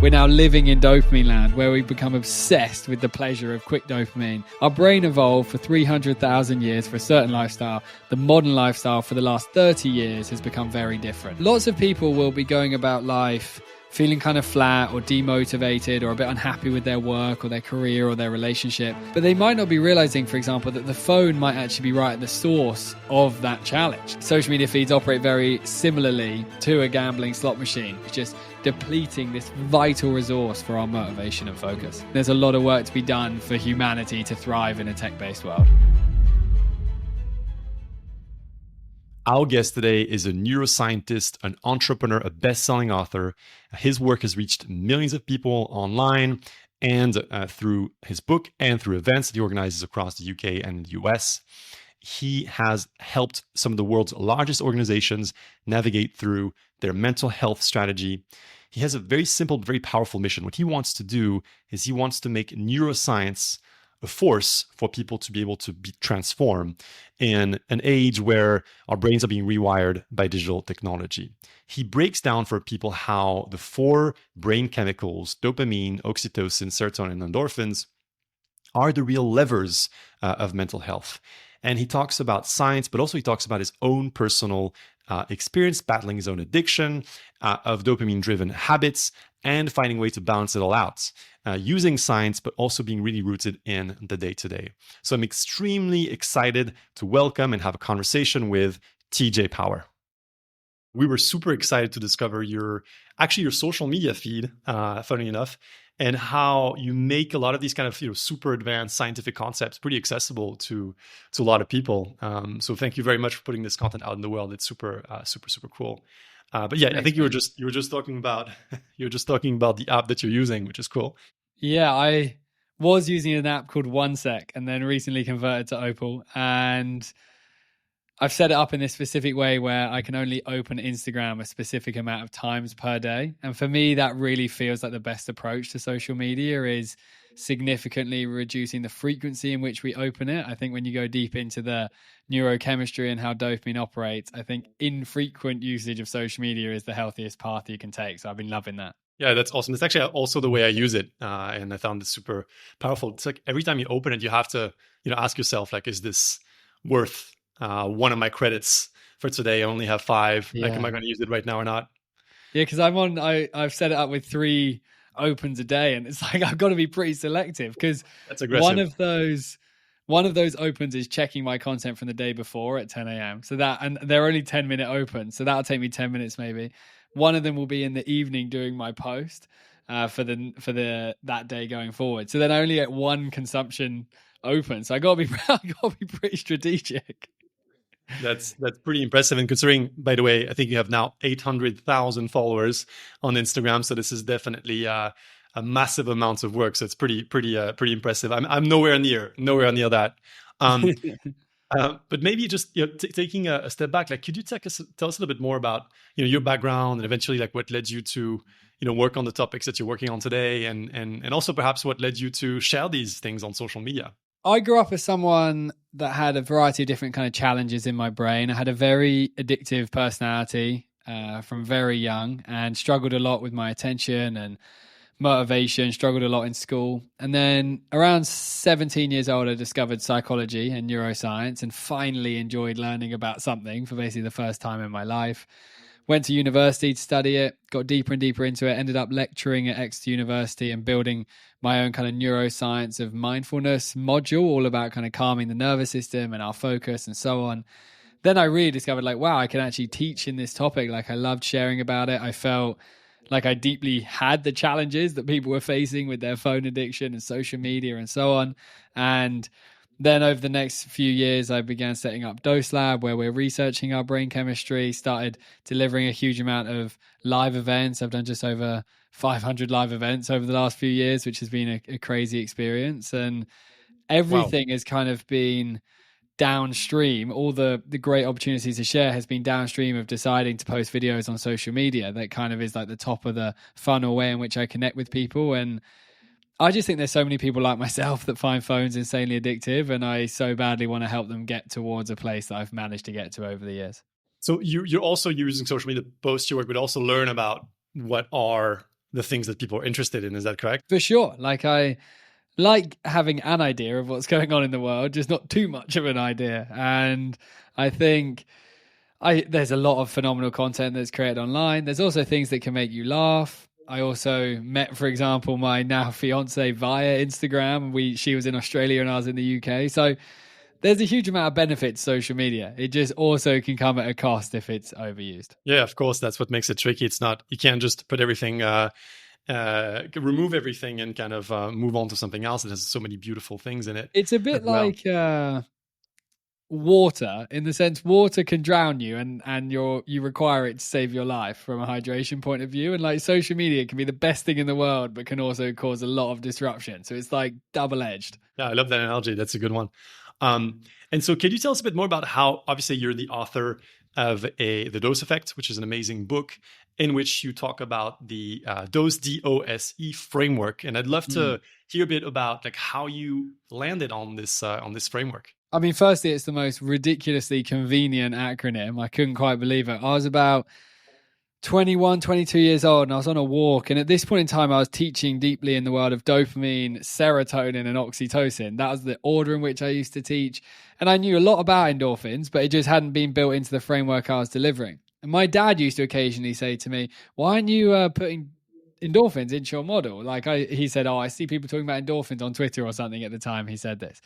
We're now living in dopamine land, where we become obsessed with the pleasure of quick dopamine. Our brain evolved for 300,000 years for a certain lifestyle. The modern lifestyle for the last 30 years has become very different. Lots of people will be going about life feeling kind of flat or demotivated or a bit unhappy with their work or their career or their relationship. But they might not be realizing, for example, that the phone might actually be right at the source of that challenge. Social media feeds operate very similarly to a gambling slot machine. It's just depleting this vital resource for our motivation and focus. There's a lot of work to be done for humanity to thrive in a tech-based world. Our guest today is a neuroscientist, an entrepreneur, a best-selling author. His work has reached millions of people online and through his book and through events that he organizes across the UK and the US. He has helped some of the world's largest organizations navigate through their mental health strategy. He has a very simple, very powerful mission. What he wants to do is he wants to make neuroscience a force for people to be able to be transformed in an age where our brains are being rewired by digital technology. He breaks down for people how the four brain chemicals, dopamine, oxytocin, serotonin, and endorphins, are the real levers of mental health. And he talks about science, but also he talks about his own personal experience battling his own addiction of dopamine-driven habits and finding a way to balance it all out using science, but also being really rooted in the day-to-day. So I'm extremely excited to welcome and have a conversation with TJ Power. We were super excited to discover your social media feed, funny enough, and how you make a lot of these kind of super advanced scientific concepts pretty accessible to a lot of people. So thank you very much for putting this content out in the world. It's super cool. But yeah, I think you were just talking about the app that you're using, which is cool. Yeah, I was using an app called OneSec and then recently converted to Opal, and I've set it up in this specific way where I can only open Instagram a specific amount of times per day. And for me, that really feels like the best approach to social media is significantly reducing the frequency in which we open it. I think when you go deep into the neurochemistry and how dopamine operates, I think infrequent usage of social media is the healthiest path you can take. So I've been loving that. Yeah, that's awesome. It's actually also the way I use it. And I found it super powerful. It's like every time you open it, you have to, ask yourself, like, is this worth one of my credits for today? I only have 5. Yeah. Like, am I going to use it right now or not? Yeah, because I've set it up with 3 opens a day, and it's like I've got to be pretty selective because that's aggressive. One of those opens is checking my content from the day before at 10 a.m. So that, and they're only 10-minute opens, so that'll take me 10 minutes maybe. One of them will be in the evening doing my post for that day going forward. So then I only get 1 consumption open. So I got to be pretty strategic. That's pretty impressive. And considering, by the way, I think you have now 800,000 followers on Instagram. So this is definitely a massive amount of work. So it's pretty impressive. I'm nowhere near that. But maybe just taking a step back, like, could you tell us a little bit more about your background and eventually like what led you to work on the topics that you're working on today, and also perhaps what led you to share these things on social media? I grew up as someone that had a variety of different kind of challenges in my brain. I had a very addictive personality from very young and struggled a lot with my attention and motivation, struggled a lot in school. And then around 17 years old, I discovered psychology and neuroscience and finally enjoyed learning about something for basically the first time in my life. Went to university to study it, got deeper and deeper into it, ended up lecturing at Exeter University and building my own kind of neuroscience of mindfulness module, all about kind of calming the nervous system and our focus and so on. Then I really discovered, like, wow, I can actually teach in this topic. Like, I loved sharing about it. I felt like I deeply had the challenges that people were facing with their phone addiction and social media and so on. And then over the next few years, I began setting up Dose Lab, where we're researching our brain chemistry, started delivering a huge amount of live events. I've done just over 500 live events over the last few years, which has been a crazy experience. And everything has kind of been downstream. All the great opportunities to share has been downstream of deciding to post videos on social media. That kind of is like the top of the funnel way in which I connect with people. And I just think there's so many people like myself that find phones insanely addictive, and I so badly want to help them get towards a place that I've managed to get to over the years. So you're also using social media to post your work, but also learn about what are the things that people are interested in. Is that correct? For sure. Like I like having an idea of what's going on in the world, just not too much of an idea. And I think there's a lot of phenomenal content that's created online. There's also things that can make you laugh. I also met, for example, my now fiance via Instagram. She was in Australia and I was in the UK. So there's a huge amount of benefit to social media. It just also can come at a cost if it's overused. Yeah, of course. That's what makes it tricky. It's not, you can't just put everything, remove everything and kind of move on to something else. It has so many beautiful things in it. It's a bit like water, in the sense water can drown you and you require it to save your life from a hydration point of view. And like social media can be the best thing in the world, but can also cause a lot of disruption. So it's like double-edged. Yeah, I love that analogy. That's a good one. And so can you tell us a bit more about how, obviously you're the author of The Dose Effect, which is an amazing book in which you talk about the DOSE framework. And I'd love to hear a bit about like how you landed on this framework. I mean, firstly, it's the most ridiculously convenient acronym. I couldn't quite believe it. I was about 21, 22 years old and I was on a walk. And at this point in time, I was teaching deeply in the world of dopamine, serotonin, and oxytocin. That was the order in which I used to teach. And I knew a lot about endorphins, but it just hadn't been built into the framework I was delivering. And my dad used to occasionally say to me, why aren't you putting endorphins into your model? He said, I see people talking about endorphins on Twitter or something at the time he said this.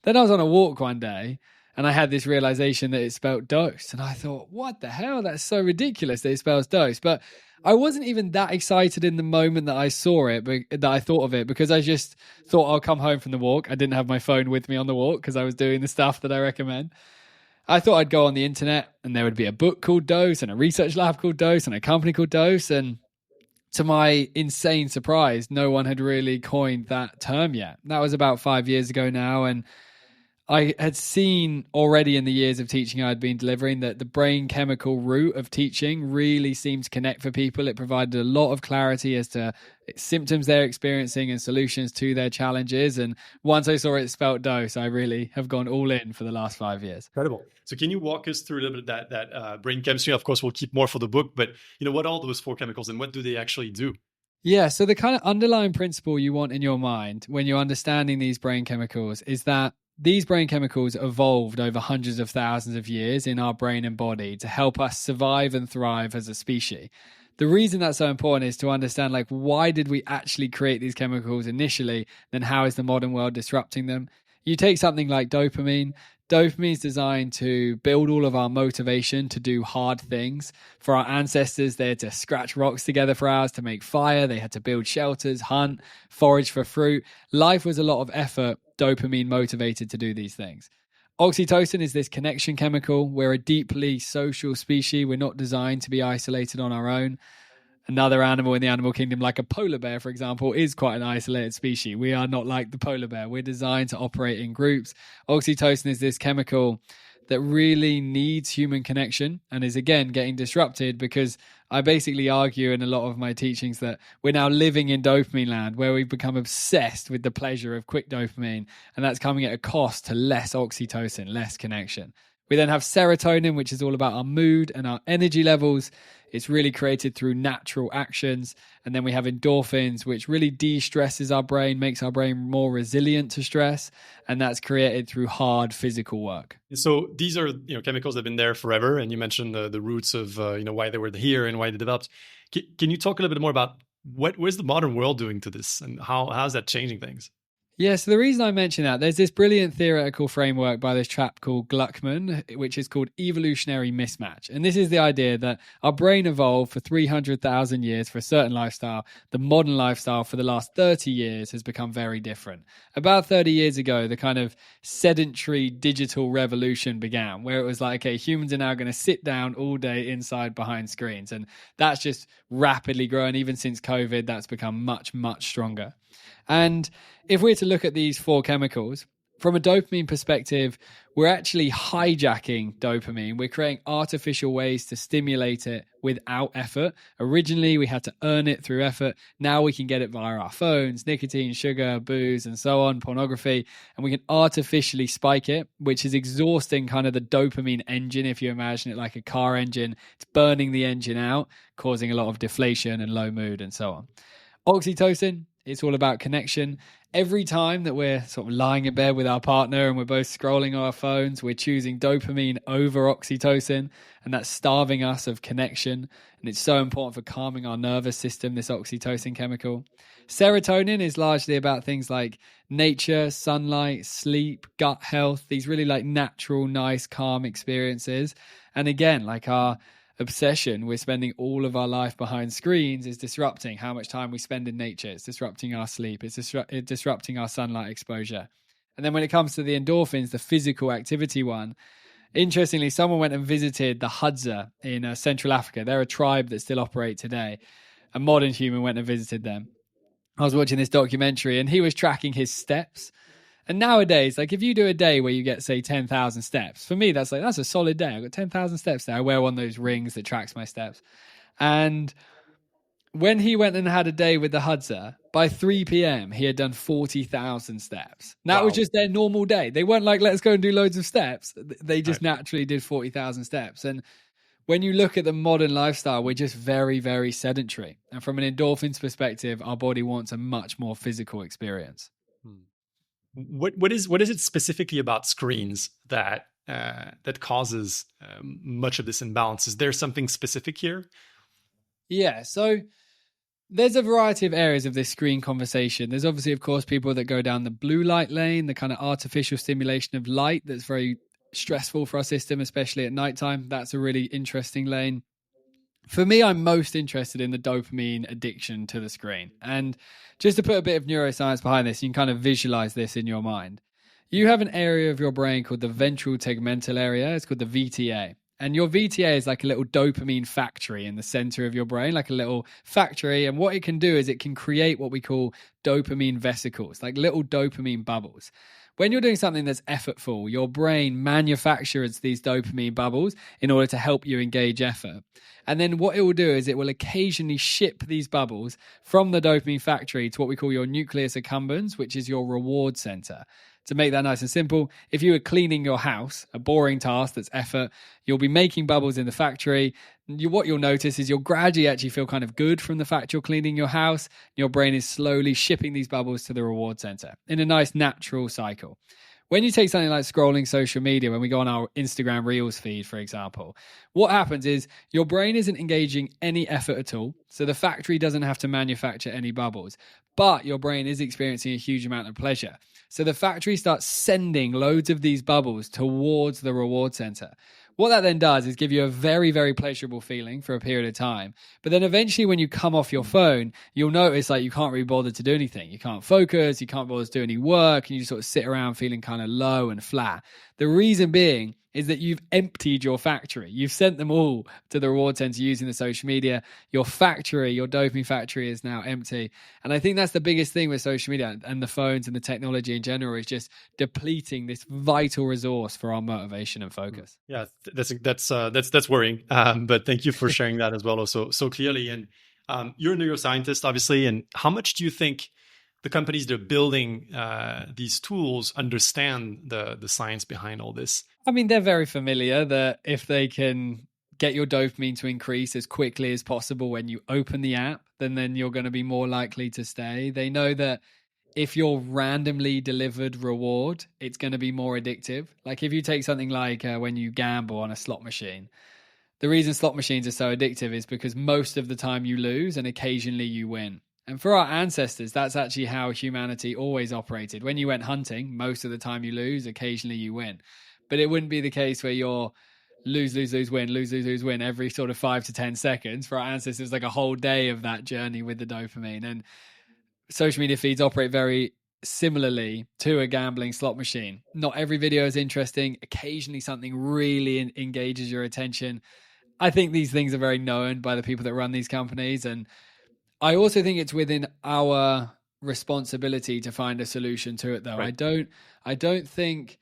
Then I was on a walk one day and I had this realization that it spelled dose. And I thought, what the hell? That's so ridiculous that it spells dose. But I wasn't even that excited in the moment that I saw it, that I thought of it, because I just thought I'll come home from the walk. I didn't have my phone with me on the walk because I was doing the stuff that I recommend. I thought I'd go on the internet and there would be a book called Dose and a research lab called Dose and a company called Dose. And to my insane surprise, no one had really coined that term yet. That was about 5 years ago now. And I had seen already in the years of teaching I'd been delivering that the brain chemical route of teaching really seemed to connect for people. It provided a lot of clarity as to symptoms they're experiencing and solutions to their challenges. And once I saw it spelt dose, I really have gone all in for the last 5 years. Incredible. So can you walk us through a little bit of that brain chemistry? Of course, we'll keep more for the book, but what are those 4 chemicals and what do they actually do? Yeah, so the kind of underlying principle you want in your mind when you're understanding these brain chemicals is that these brain chemicals evolved over hundreds of thousands of years in our brain and body to help us survive and thrive as a species. The reason that's so important is to understand, why did we actually create these chemicals initially? Then how is the modern world disrupting them? You take something like dopamine. Dopamine is designed to build all of our motivation to do hard things. For our ancestors, they had to scratch rocks together for hours to make fire. They had to build shelters, hunt, forage for fruit. Life was a lot of effort, dopamine motivated to do these things. Oxytocin is this connection chemical. We're a deeply social species. We're not designed to be isolated on our own. Another animal in the animal kingdom, like a polar bear, for example, is quite an isolated species. We are not like the polar bear. We're designed to operate in groups. Oxytocin is this chemical that really needs human connection and is, again, getting disrupted because I basically argue in a lot of my teachings that we're now living in dopamine land where we've become obsessed with the pleasure of quick dopamine, and that's coming at a cost to less oxytocin, less connection. We then have serotonin, which is all about our mood and our energy levels. It's really created through natural actions. And then we have endorphins, which really de-stresses our brain, makes our brain more resilient to stress. And that's created through hard physical work. So these are chemicals that have been there forever. And you mentioned the roots of why they were here and why they developed. Can you talk a little bit more about where's the modern world doing to this and how's that changing things? Yeah, so the reason I mention that, there's this brilliant theoretical framework by this chap called Gluckman, which is called evolutionary mismatch. And this is the idea that our brain evolved for 300,000 years for a certain lifestyle. The modern lifestyle for the last 30 years has become very different. About 30 years ago, the kind of sedentary digital revolution began, where it was like, okay, humans are now going to sit down all day inside behind screens. And that's just rapidly growing. Even since COVID, that's become much, much stronger. And if we're to look at these 4 chemicals, from a dopamine perspective, we're actually hijacking dopamine. We're creating artificial ways to stimulate it without effort. Originally, we had to earn it through effort. Now we can get it via our phones, nicotine, sugar, booze, and so on, pornography, and we can artificially spike it, which is exhausting kind of the dopamine engine. If you imagine it like a car engine, it's burning the engine out, causing a lot of deflation and low mood and so on. Oxytocin, it's all about connection. Every time that we're sort of lying in bed with our partner and we're both scrolling our phones, we're choosing dopamine over oxytocin, and that's starving us of connection. And it's so important for calming our nervous system, this oxytocin chemical. Serotonin is largely about things like nature, sunlight, sleep, gut health, these really like natural, nice, calm experiences. And again, like our obsession, we're spending all of our life behind screens, is disrupting how much time we spend in nature. It's disrupting our sleep. It's disrupting our sunlight exposure. And then when it comes to the endorphins, the physical activity one, interestingly, someone went and visited the Hadza in Central Africa. They're a tribe that still operate today. A modern human went and visited them. I was watching this documentary and he was tracking his steps. And nowadays, like if you do a day where you get, say, 10,000 steps, for me, that's a solid day. I've got 10,000 steps there. I wear one of those rings that tracks my steps. And when he went and had a day with the Hadza, by 3 p.m., he had done 40,000 steps. That was just their normal day. They weren't like, let's go and do loads of steps. They just naturally did 40,000 steps. And when you look at the modern lifestyle, we're just very, very sedentary. And from an endorphins perspective, our body wants a much more physical experience. What is it specifically about screens that causes much of this imbalance? Is there something specific here? Yeah, so there's a variety of areas of this screen conversation. There's obviously, of course, people that go down the blue light lane, the kind of artificial stimulation of light that's very stressful for our system, especially at nighttime. That's a really interesting lane. For me, I'm most interested in the dopamine addiction to the screen. And just to put a bit of neuroscience behind this, you can kind of visualize this in your mind. You have an area of your brain called the ventral tegmental area. It's called the VTA. And your VTA is like a little dopamine factory in the center of your brain, like a little factory. And what it can do is it can create what we call dopamine vesicles, like little dopamine bubbles. When you're doing something that's effortful, your brain manufactures these dopamine bubbles in order to help you engage effort. And then what it will do is it will occasionally ship these bubbles from the dopamine factory to what we call your nucleus accumbens, which is your reward center. To make that nice and simple, if you were cleaning your house, a boring task that's effort, you'll be making bubbles in the factory. What you'll notice is you'll gradually actually feel kind of good from the fact you're cleaning your house. Your brain is slowly shipping these bubbles to the reward center in a nice natural cycle. When you take something like scrolling social media, when we go on our Instagram Reels feed, for example, what happens is your brain isn't engaging any effort at all. So the factory doesn't have to manufacture any bubbles, but your brain is experiencing a huge amount of pleasure. So the factory starts sending loads of these bubbles towards the reward center. What that then does is give you a very, very pleasurable feeling for a period of time. But then eventually when you come off your phone, you'll notice like you can't really bother to do anything. You can't focus, you can't bother to do any work, and you just sort of sit around feeling kind of low and flat. The reason being is that you've emptied your factory. You've sent them all to the reward center using the social media. Your factory, your dopamine factory is now empty. And I think that's the biggest thing with social media and the phones and the technology in general is just depleting this vital resource for our motivation and focus. Yeah, that's worrying. But thank you for sharing that as well, so clearly. And you're a neuroscientist, obviously. And how much do you think the companies that are building these tools understand the science behind all this? I mean, they're very familiar that if they can get your dopamine to increase as quickly as possible when you open the app, then you're going to be more likely to stay. They know that if you're randomly delivered reward, it's going to be more addictive. Like if you take something like when you gamble on a slot machine, the reason slot machines are so addictive is because most of the time you lose and occasionally you win. And for our ancestors, that's actually how humanity always operated. When you went hunting, most of the time you lose, occasionally you win. But it wouldn't be the case where you're lose, win every sort of 5 to 10 seconds. For our ancestors, like a whole day of that journey with the dopamine. And social media feeds operate very similarly to a gambling slot machine. Not every video is interesting. Occasionally something really engages your attention. I think these things are very known by the people that run these companies. And I also think it's within our responsibility to find a solution to it though. Right. I don't think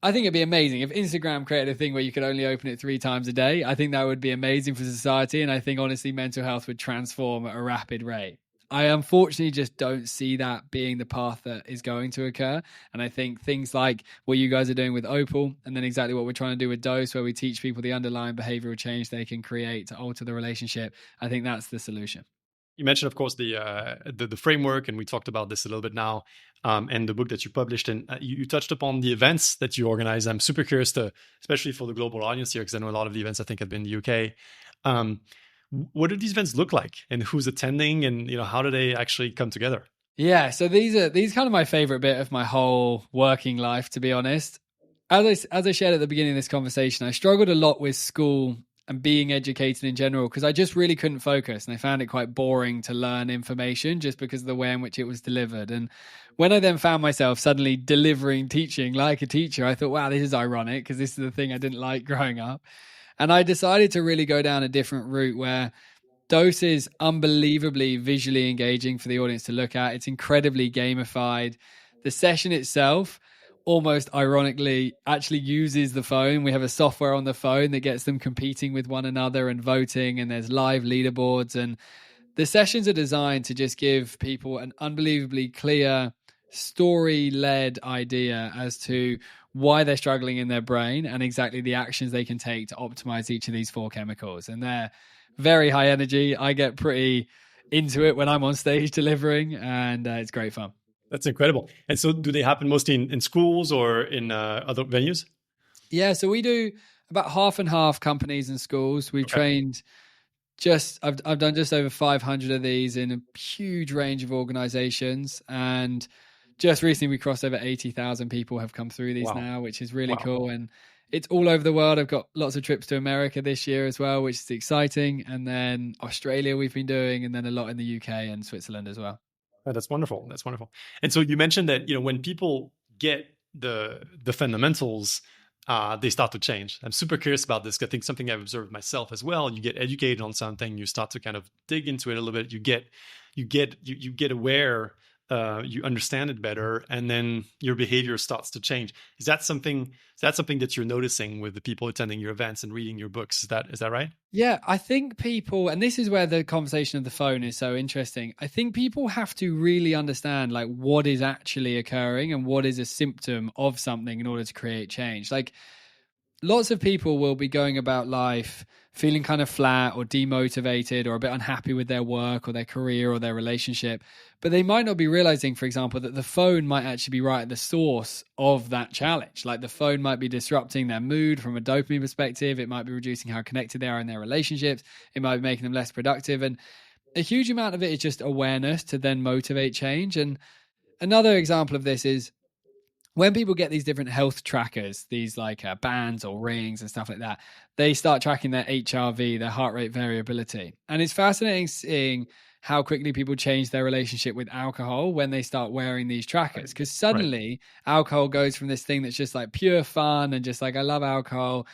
I think it'd be amazing if Instagram created a thing where you could only open it 3 times a day. I think that would be amazing for society. And I think honestly, mental health would transform at a rapid rate. I unfortunately just don't see that being the path that is going to occur. And I think things like what you guys are doing with Opal, and then exactly what we're trying to do with Dose, where we teach people the underlying behavioral change they can create to alter the relationship, I think that's the solution. You mentioned, of course, the framework, and we talked about this a little bit now, and the book that you published. And you touched upon the events that you organize. I'm super curious to, especially for the global audience here, because I know a lot of the events I think have been in the UK. What do these events look like, and who's attending, and how do they actually come together? Yeah, so these kind of my favorite bit of my whole working life, to be honest. As I shared at the beginning of this conversation, I struggled a lot with school and being educated in general because I just really couldn't focus, and I found it quite boring to learn information just because of the way in which it was delivered. And when I then found myself suddenly delivering teaching like a teacher, I thought, wow, this is ironic because this is the thing I didn't like growing up. And I decided to really go down a different route where Dose is unbelievably visually engaging for the audience to look at. It's incredibly gamified. The session itself, almost ironically, actually uses the phone. We have a software on the phone that gets them competing with one another and voting, and there's live leaderboards. And the sessions are designed to just give people an unbelievably clear, story-led idea as to why they're struggling in their brain and exactly the actions they can take to optimize each of these 4 chemicals. And they're very high energy. I get pretty into it when I'm on stage delivering, and it's great fun. That's incredible. And so do they happen mostly in schools or in other venues? Yeah, so we do about half and half companies and schools. We've trained I've done just over 500 of these in a huge range of organizations. And just recently we crossed over 80,000 people have come through these now, which is really cool. And it's all over the world. I've got lots of trips to America this year as well, which is exciting. And then Australia we've been doing, and then a lot in the UK and Switzerland as well. Oh, that's wonderful. That's wonderful. And so you mentioned that, when people get the fundamentals, they start to change. I'm super curious about this. I think something I've observed myself as well. You get educated on something, you start to kind of dig into it a little bit. You get aware, you understand it better, and then your behavior starts to change. Is that something that you're noticing with the people attending your events and reading your books? Is that right? Yeah, I think people, and this is where the conversation of the phone is so interesting. I think people have to really understand like what is actually occurring and what is a symptom of something in order to create change. Like lots of people will be going about life feeling kind of flat or demotivated or a bit unhappy with their work or their career or their relationship, but they might not be realizing, for example, that the phone might actually be right at the source of that challenge. Like the phone might be disrupting their mood from a dopamine perspective. It might be reducing how connected they are in their relationships. It might be making them less productive. And a huge amount of it is just awareness to then motivate change. And another example of this is when people get these different health trackers, these like bands or rings and stuff like that, they start tracking their HRV, their heart rate variability. And it's fascinating seeing how quickly people change their relationship with alcohol when they start wearing these trackers. Because suddenly alcohol goes from this thing that's just like pure fun and just like, I love alcohol,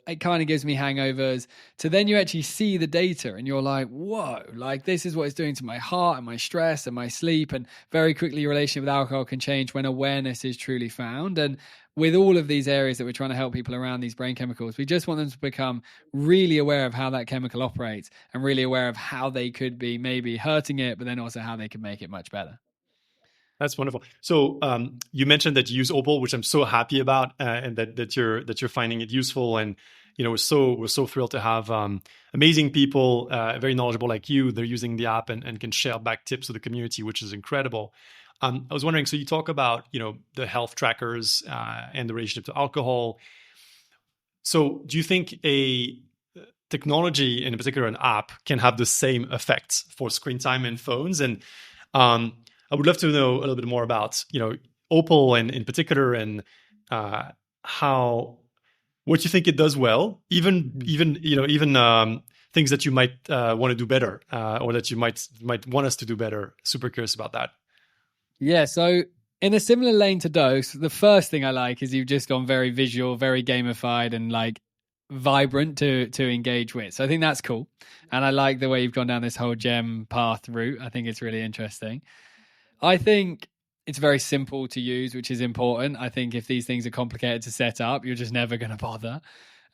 it kind of gives me hangovers, to then you actually see the data and you're like, whoa, like this is what it's doing to my heart and my stress and my sleep. And very quickly your relationship with alcohol can change when awareness is truly found. And with all of these areas that we're trying to help people around these brain chemicals, we just want them to become really aware of how that chemical operates and really aware of how they could be maybe hurting it, but then also how they could make it much better. That's wonderful. So you mentioned that you use Opal, which I'm so happy about, and that you're finding it useful. And we're so thrilled to have amazing people, very knowledgeable like you. They're using the app and can share back tips with the community, which is incredible. I was wondering, so you talk about the health trackers and the relationship to alcohol. So do you think a technology, in particular an app, can have the same effects for screen time and phones? And I would love to know a little bit more about, Opal and in particular, and what you think it does well, even things that you might want to do better, or that you might want us to do better. Super curious about that. Yeah. So in a similar lane to Dose, the first thing I like is you've just gone very visual, very gamified, and like vibrant to engage with. So I think that's cool. And I like the way you've gone down this whole gem path route. I think it's really interesting. I think it's very simple to use, which is important. I think if these things are complicated to set up, you're just never going to bother.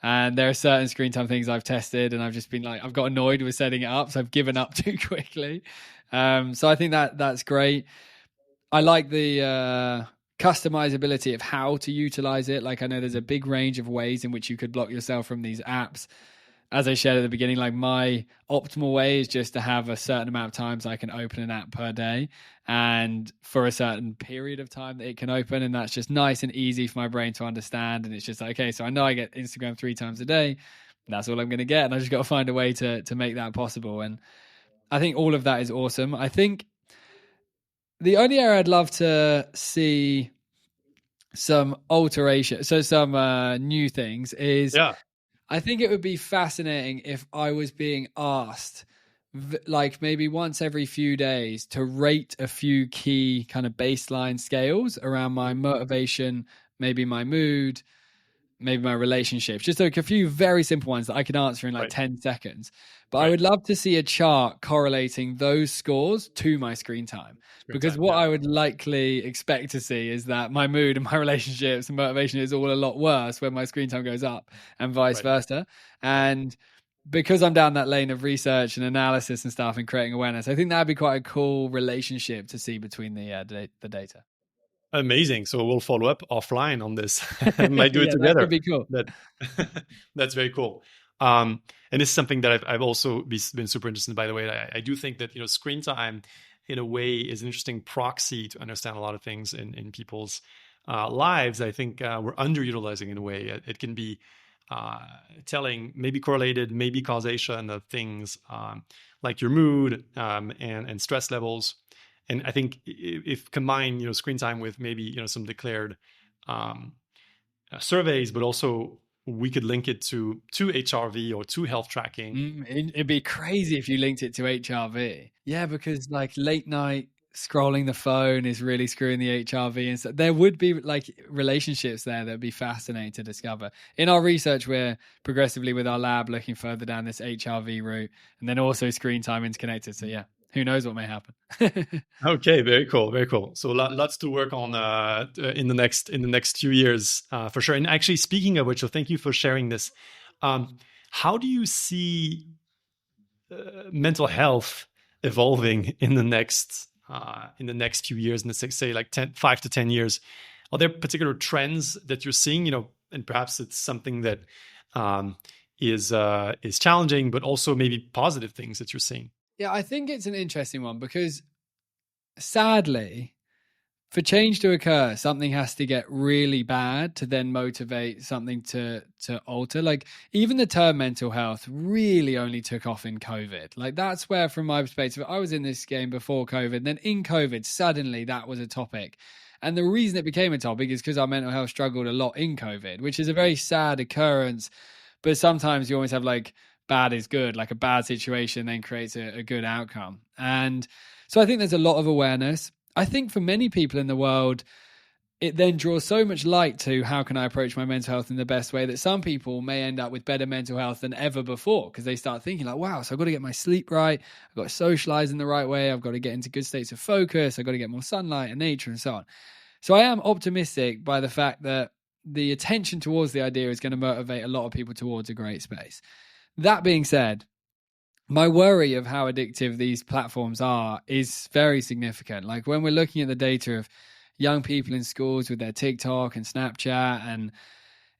And there are certain screen time things I've tested, and I've just been like, I've got annoyed with setting it up, so I've given up too quickly. So I think that's great. I like the customizability of how to utilize it. Like I know there's a big range of ways in which you could block yourself from these apps. As I shared at the beginning, like my optimal way is just to have a certain amount of times I can open an app per day and for a certain period of time that it can open. And that's just nice and easy for my brain to understand. And it's just like, okay, so I know I get Instagram 3 times a day. That's all I'm going to get. And I just got to find a way to make that possible. And I think all of that is awesome. I think the only area I'd love to see some alteration, so some new things is Yeah. I think it would be fascinating if I was being asked, like maybe once every few days, to rate a few key kind of baseline scales around my motivation, maybe my mood, maybe my relationships, just like a few very simple ones that I can answer in like Right. 10 seconds. But I Right. would love to see a chart correlating those scores to my screen time. Screen Because time. what Yeah. I would likely expect to see is that my mood and my relationships and motivation is all a lot worse when my screen time goes up and vice Right. versa. And because I'm down that lane of research and analysis and stuff and creating awareness, I think that'd be quite a cool relationship to see between the data. Amazing. So we'll follow up offline on this. Might do it Yeah, that could together. be cool. That that's very cool. And this is something that I've also been super interested in. By the way, I do think that screen time, in a way, is an interesting proxy to understand a lot of things in people's lives. I think we're underutilizing in a way. It can be telling, maybe correlated, maybe causation of things like your mood and stress levels. And I think if combine, screen time with maybe, some declared surveys, but also we could link it to HRV or to health tracking. It'd be crazy if you linked it to HRV. Yeah, because like late night scrolling the phone is really screwing the HRV. And so there would be like relationships there that would be fascinating to discover. In our research, we're progressively with our lab looking further down this HRV route and then also screen time interconnected. So yeah, who knows what may happen. Okay, very cool, very cool. So lots to work on in the next few years for sure. And actually, speaking of which, so thank you for sharing this. How do you see mental health evolving in the next few years, in the say like 5 to 10 years? Are there particular trends that you're seeing? And perhaps it's something that is challenging, but also maybe positive things that you're seeing. Yeah, I think it's an interesting one because sadly, for change to occur, something has to get really bad to then motivate something to alter. Like even the term mental health really only took off in COVID. Like that's where, from my perspective, I was in this game before COVID. Then in COVID, suddenly that was a topic. And the reason it became a topic is because our mental health struggled a lot in COVID, which is a very sad occurrence. But sometimes you always have like bad is good, like a bad situation then creates a good outcome. And so I think there's a lot of awareness. I think for many people in the world, it then draws so much light to how can I approach my mental health in the best way that some people may end up with better mental health than ever before because they start thinking like, wow, so I've got to get my sleep right. I've got to socialize in the right way. I've got to get into good states of focus. I've got to get more sunlight and nature and so on. So I am optimistic by the fact that the attention towards the idea is going to motivate a lot of people towards a great space. That being said, my worry of how addictive these platforms are is very significant. Like when we're looking at the data of young people in schools with their TikTok and Snapchat, and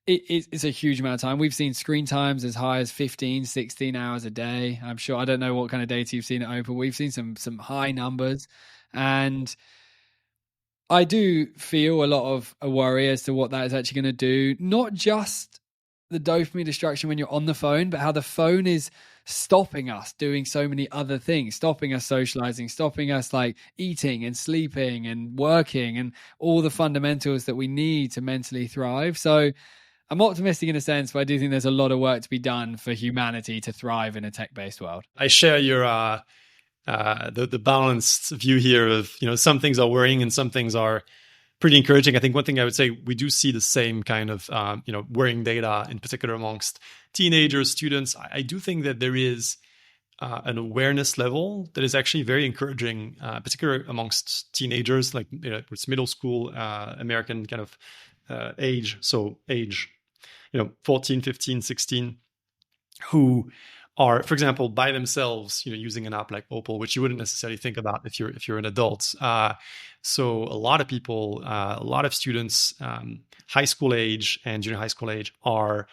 it's a huge amount of time. We've seen screen times as high as 15, 16 hours a day. I'm sure, I don't know what kind of data you've seen at Opal. We've seen some high numbers. And I do feel a lot of a worry as to what that is actually going to do. Not just the dopamine destruction when you're on the phone, but how the phone is stopping us doing so many other things, stopping us socializing, stopping us like eating and sleeping and working and all the fundamentals that we need to mentally thrive. So I'm optimistic in a sense, but I do think there's a lot of work to be done for humanity to thrive in a tech-based world. I share your the balanced view here of, some things are worrying and some things are pretty encouraging. I think one thing I would say, we do see the same kind of, worrying data, in particular amongst teenagers, students. I do think that there is an awareness level that is actually very encouraging, particularly amongst teenagers, like it's middle school American kind of age. So age, 14, 15, 16, who are, for example, by themselves, using an app like Opal, which you wouldn't necessarily think about if you're an adult. So a lot of people, a lot of students, high school age and junior high school age, are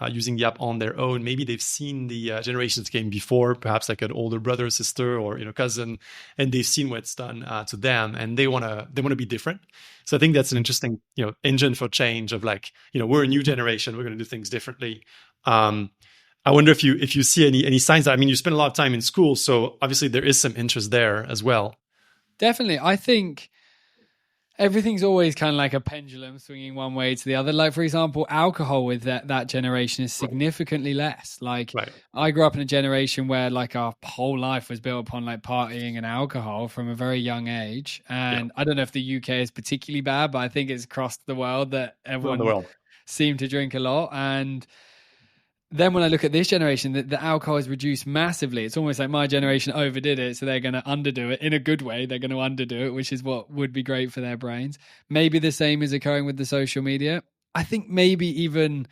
using the app on their own. Maybe they've seen the generations game before, perhaps like an older brother, sister, or cousin, and they've seen what it's done to them, and they wanna be different. So I think that's an interesting engine for change of like we're a new generation, we're gonna do things differently. I wonder if you see any signs that, I mean, you spend a lot of time in school, so obviously there is some interest there as well. Definitely. I think everything's always kind of like a pendulum swinging one way to the other. Like, for example, alcohol with that generation is significantly less. Like, Right. I grew up in a generation where like our whole life was built upon like partying and alcohol from a very young age. And I don't know if the UK is particularly bad, but I think it's across the world that Around the everyone world. seemed to drink a lot. And then when I look at this generation, the alcohol is reduced massively. It's almost like my generation overdid it, so they're going to underdo it in a good way. They're going to underdo it, which is what would be great for their brains. Maybe the same is occurring with the social media. I think maybe even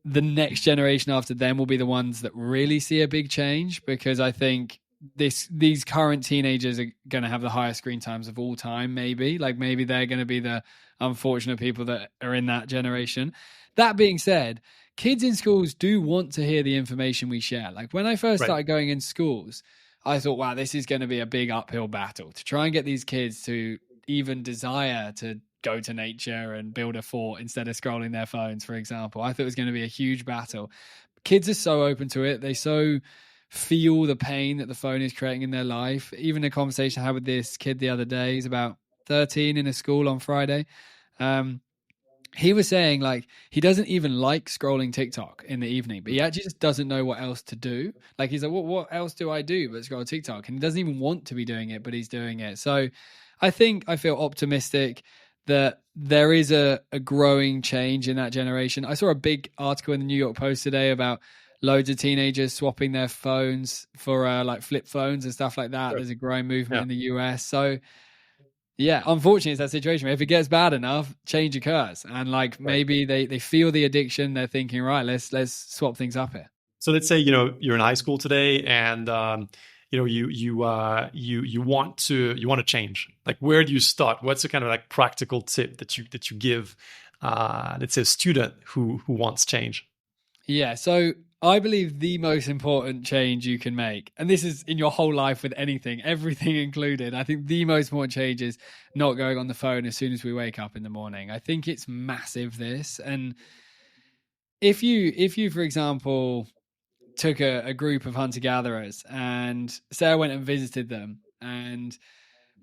the next generation after them will be the ones that really see a big change, because I think these current teenagers are going to have the highest screen times of all time. Maybe they're going to be the unfortunate people that are in that generation. That being said, kids in schools do want to hear the information we share. Like when I first started going in schools, I thought, wow, this is going to be a big uphill battle to try and get these kids to even desire to go to nature and build a fort instead of scrolling their phones, for example. I thought it was going to be a huge battle. Kids are so open to it. They so feel the pain that the phone is creating in their life. Even a conversation I had with this kid the other day, he's about 13 in a school on Friday. He was saying like he doesn't even like scrolling TikTok in the evening, but he actually just doesn't know what else to do. Like he's like, what else do I do but scroll TikTok? And he doesn't even want to be doing it, but he's doing it. So I feel optimistic that there is a growing change in that generation. I saw a big article in the New York Post today about loads of teenagers swapping their phones for like flip phones and stuff like that. Sure. There's a growing movement in the US. So yeah, unfortunately, it's that situation where if it gets bad enough, change occurs, and like maybe they feel the addiction. They're thinking, right, let's swap things up here. So let's say you're in high school today, and you want to change. Like, where do you start? What's the kind of like practical tip that you give, let's say, a student who wants change? Yeah, so I believe the most important change you can make, and this is in your whole life with anything, everything included, I think the most important change is not going on the phone as soon as we wake up in the morning. I think it's massive, this. And if you, for example, took a group of hunter-gatherers and say I went and visited them and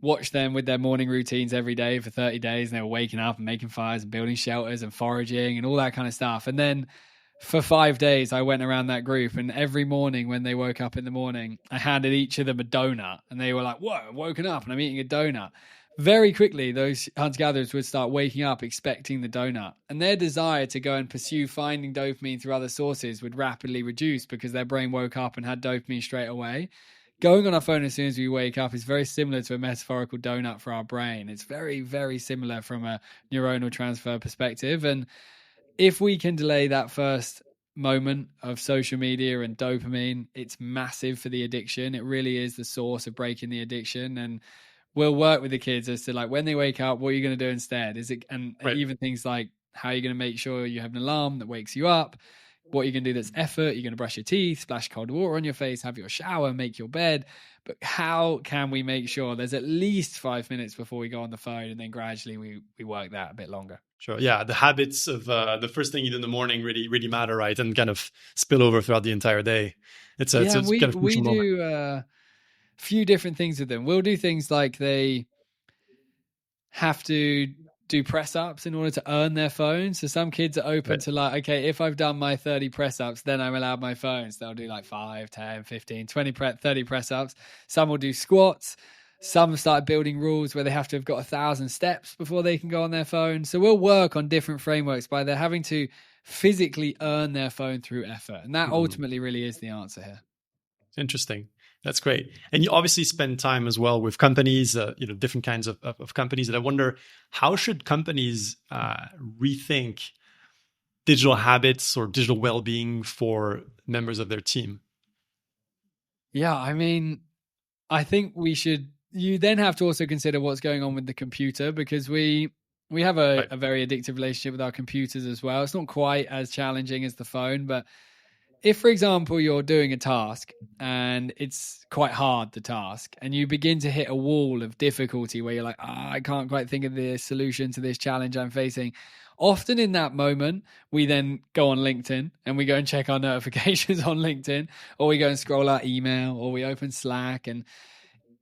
watched them with their morning routines every day for 30 days, and they were waking up and making fires and building shelters and foraging and all that kind of stuff. And then for 5 days, I went around that group, and every morning when they woke up in the morning, I handed each of them a donut, and they were like, whoa, I'm woken up and I'm eating a donut. Very quickly, those hunter-gatherers would start waking up expecting the donut, and their desire to go and pursue finding dopamine through other sources would rapidly reduce because their brain woke up and had dopamine straight away. Going on our phone as soon as we wake up is very similar to a metaphorical donut for our brain. It's very, very similar from a neuronal transfer perspective. And if we can delay that first moment of social media and dopamine, it's massive for the addiction. It really is the source of breaking the addiction. And we'll work with the kids as to like when they wake up, what are you going to do instead? Even things like how are you going to make sure you have an alarm that wakes you up? What are you going to do that's effort? You're going to brush your teeth, splash cold water on your face, have your shower, make your bed. But how can we make sure there's at least 5 minutes before we go on the phone, and then gradually we work that a bit longer? Sure. Yeah. The habits of the first thing you do in the morning really, really matter, right? And kind of spill over throughout the entire day. We do a few different things with them. We'll do things like they have to do press ups in order to earn their phone. So some kids are open to like, okay, if I've done my 30 press ups, then I'm allowed my phone. So they'll do like 5, 10, 15, 20, 30 press ups. Some will do squats. Some start building rules where they have to have got 1,000 steps before they can go on their phone. So we'll work on different frameworks by they're having to physically earn their phone through effort. And that ultimately really is the answer here. Interesting. That's great. And you obviously spend time as well with companies, different kinds of companies. And I wonder, how should companies rethink digital habits or digital well-being for members of their team? Yeah, I mean, I think you then have to also consider what's going on with the computer, because we have Right. a very addictive relationship with our computers as well. It's not quite as challenging as the phone, but if, for example, you're doing a task and it's quite hard, the task, and you begin to hit a wall of difficulty where you're like, I can't quite think of the solution to this challenge I'm facing. Often in that moment, we then go on LinkedIn and we go and check our notifications on LinkedIn, or we go and scroll our email, or we open Slack. And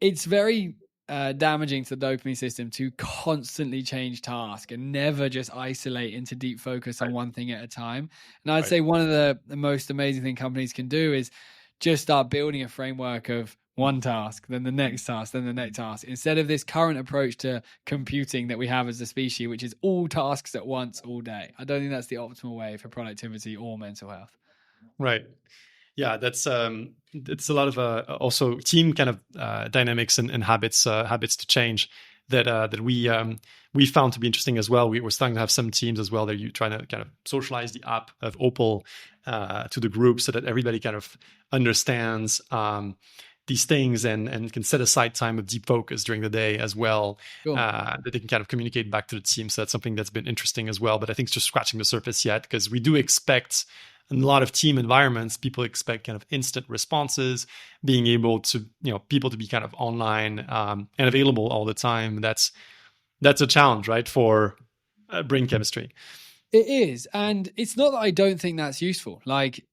it's very damaging to the dopamine system to constantly change task and never just isolate into deep focus on Right. one thing at a time. And I'd Right. say one of the most amazing thing companies can do is just start building a framework of one task, then the next task, then the next task, instead of this current approach to computing that we have as a species, which is all tasks at once all day. I don't think that's the optimal way for productivity or mental health. Right. Yeah, that's a lot of also team kind of dynamics and habits to change that we found to be interesting as well. We were starting to have some teams as well that you trying to kind of socialize the app of Opal to the group so that everybody kind of understands these things and can set aside time of deep focus during the day as well, Cool. that they can kind of communicate back to the team. So that's something that's been interesting as well. But I think it's just scratching the surface yet, because we do expect in a lot of team environments, people expect kind of instant responses, being able to, people to be kind of online and available all the time. That's a challenge, right, for brain chemistry. It is. And it's not that I don't think that's useful. Like,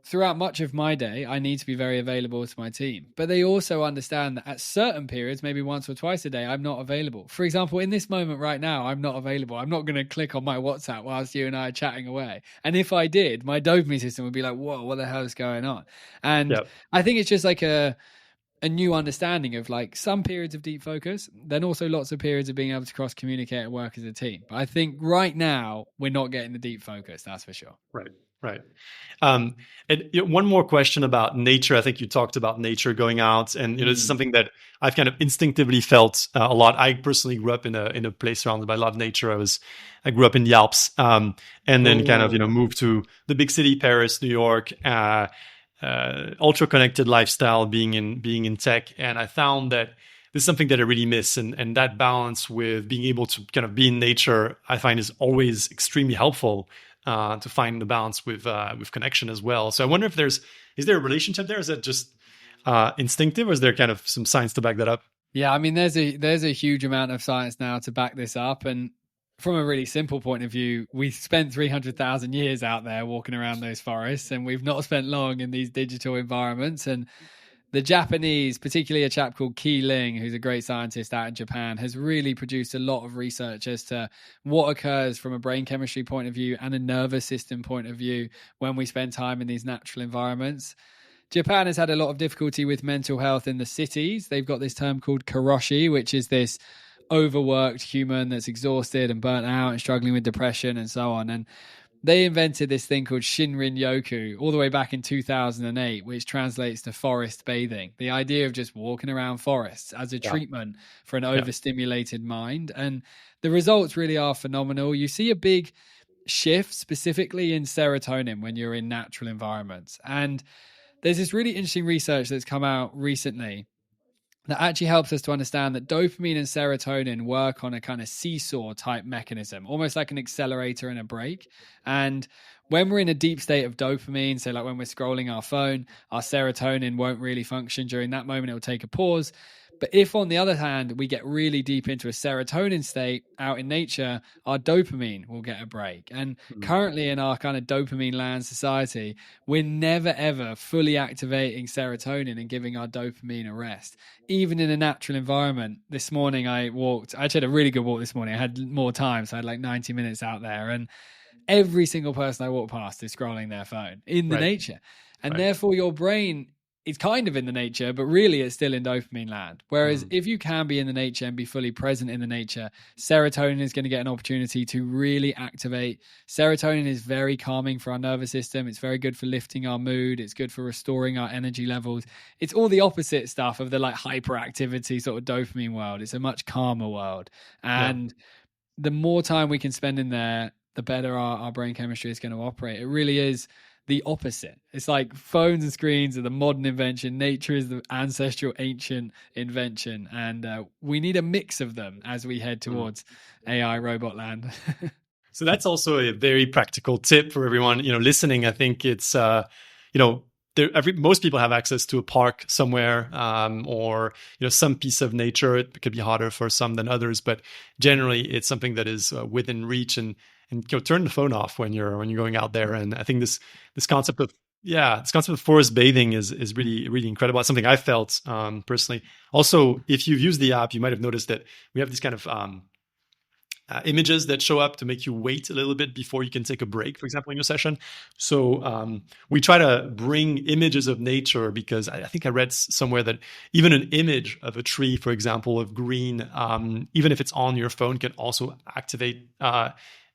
throughout much of my day, I need to be very available to my team. But they also understand that at certain periods, maybe once or twice a day, I'm not available. For example, in this moment right now, I'm not available. I'm not going to click on my WhatsApp whilst you and I are chatting away. And if I did, my dopamine system would be like, whoa, what the hell is going on? And Yeah. I think it's just like a new understanding of like some periods of deep focus, then also lots of periods of being able to cross communicate and work as a team. But I think right now we're not getting the deep focus, that's for sure. Right. Right. And one more question about nature. I think you talked about nature, going out, and this is something that I've kind of instinctively felt a lot. I personally grew up in a place surrounded by a lot of nature. I grew up in the Alps, and then kind of moved to the big city, Paris, New York. Ultra connected lifestyle, being in tech, and I found that this is something that I really miss, and that balance with being able to kind of be in nature, I find is always extremely helpful. To find the balance with connection as well. So I wonder if is there a relationship there? Is that just instinctive, or is there kind of some science to back that up? Yeah, I mean, there's a huge amount of science now to back this up. And from a really simple point of view, we spent 300,000 years out there walking around those forests, and we've not spent long in these digital environments. And the Japanese, particularly a chap called Ki Ling, who's a great scientist out in Japan, has really produced a lot of research as to what occurs from a brain chemistry point of view and a nervous system point of view when we spend time in these natural environments. Japan has had a lot of difficulty with mental health in the cities. They've got this term called karoshi, which is this overworked human that's exhausted and burnt out and struggling with depression and so on. And they invented this thing called Shinrin Yoku all the way back in 2008, which translates to forest bathing. The idea of just walking around forests as a treatment for an overstimulated mind. And the results really are phenomenal. You see a big shift specifically in serotonin when you're in natural environments. And there's this really interesting research that's come out recently that actually helps us to understand that dopamine and serotonin work on a kind of seesaw type mechanism, almost like an accelerator and a brake. And when we're in a deep state of dopamine, so like when we're scrolling our phone, our serotonin won't really function during that moment. It'll take a pause. But if, on the other hand, we get really deep into a serotonin state out in nature, our dopamine will get a break. And currently in our kind of dopamine land society, we're never, ever fully activating serotonin and giving our dopamine a rest. Even in a natural environment. This morning I actually had a really good walk this morning. I had more time, so I had like 90 minutes out there. And every single person I walk past is scrolling their phone in the nature. And therefore your brain it's kind of in the nature, but really it's still in dopamine land. Whereas if you can be in the nature and be fully present in the nature, serotonin is going to get an opportunity to really activate. Serotonin is very calming for our nervous system. It's very good for lifting our mood. It's good for restoring our energy levels. It's all the opposite stuff of the like hyperactivity sort of dopamine world. It's a much calmer world. And the more time we can spend in there, the better our brain chemistry is going to operate. It really is the opposite. It's like phones and screens are the modern invention. Nature is the ancestral ancient invention. And we need a mix of them as we head towards AI robot land. So that's also a very practical tip for everyone, listening. I think it's, most people have access to a park somewhere, or some piece of nature. It could be harder for some than others, but generally it's something that is within reach. And turn the phone off when you're going out there. And I think this concept of forest bathing is really, really incredible. It's something I felt personally. Also, if you've used the app, you might have noticed that we have these kind of images that show up to make you wait a little bit before you can take a break, for example, in your session. So we try to bring images of nature, because I think I read somewhere that even an image of a tree, for example, of green, even if it's on your phone, can also activate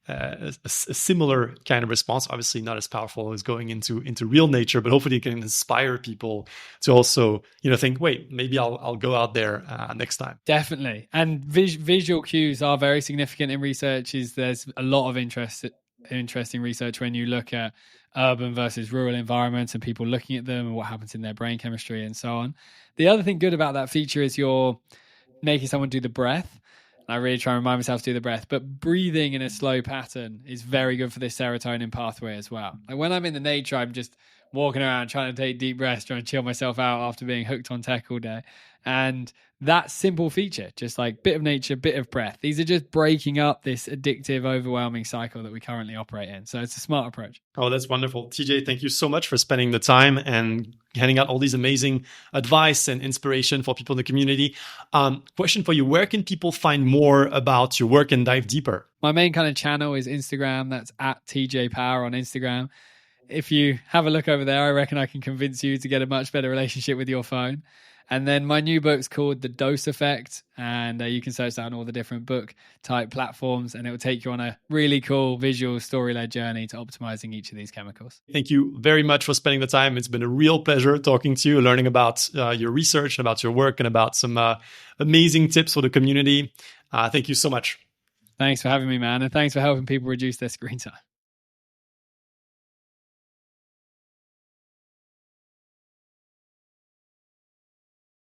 a similar kind of response. Obviously not as powerful as going into real nature, but hopefully it can inspire people to also think, wait, maybe I'll go out there next time. Definitely. And visual cues are very significant in research. There's a lot of interesting research when you look at urban versus rural environments and people looking at them and what happens in their brain chemistry and so on. The other thing good about that feature is you're making someone do the breath. I really try and remind myself to do the breath, but breathing in a slow pattern is very good for this serotonin pathway as well. Like when I'm in the nature, I'm just walking around trying to take deep breaths, trying to chill myself out after being hooked on tech all day. And that simple feature, just like bit of nature, bit of breath, these are just breaking up this addictive, overwhelming cycle that we currently operate in. So it's a smart approach. Oh, that's wonderful. TJ, thank you so much for spending the time and handing out all these amazing advice and inspiration for people in the community. Question for you, where can people find more about your work and dive deeper? My main kind of channel is Instagram. That's at TJ Power on Instagram. If you have a look over there, I reckon I can convince you to get a much better relationship with your phone. And then my new book's called The Dose Effect, and you can search that on all the different book type platforms, and it will take you on a really cool visual story-led journey to optimizing each of these chemicals. Thank you very much for spending the time. It's been a real pleasure talking to you, learning about your research, about your work, and about some amazing tips for the community. Thank you so much. Thanks for having me, man. And thanks for helping people reduce their screen time.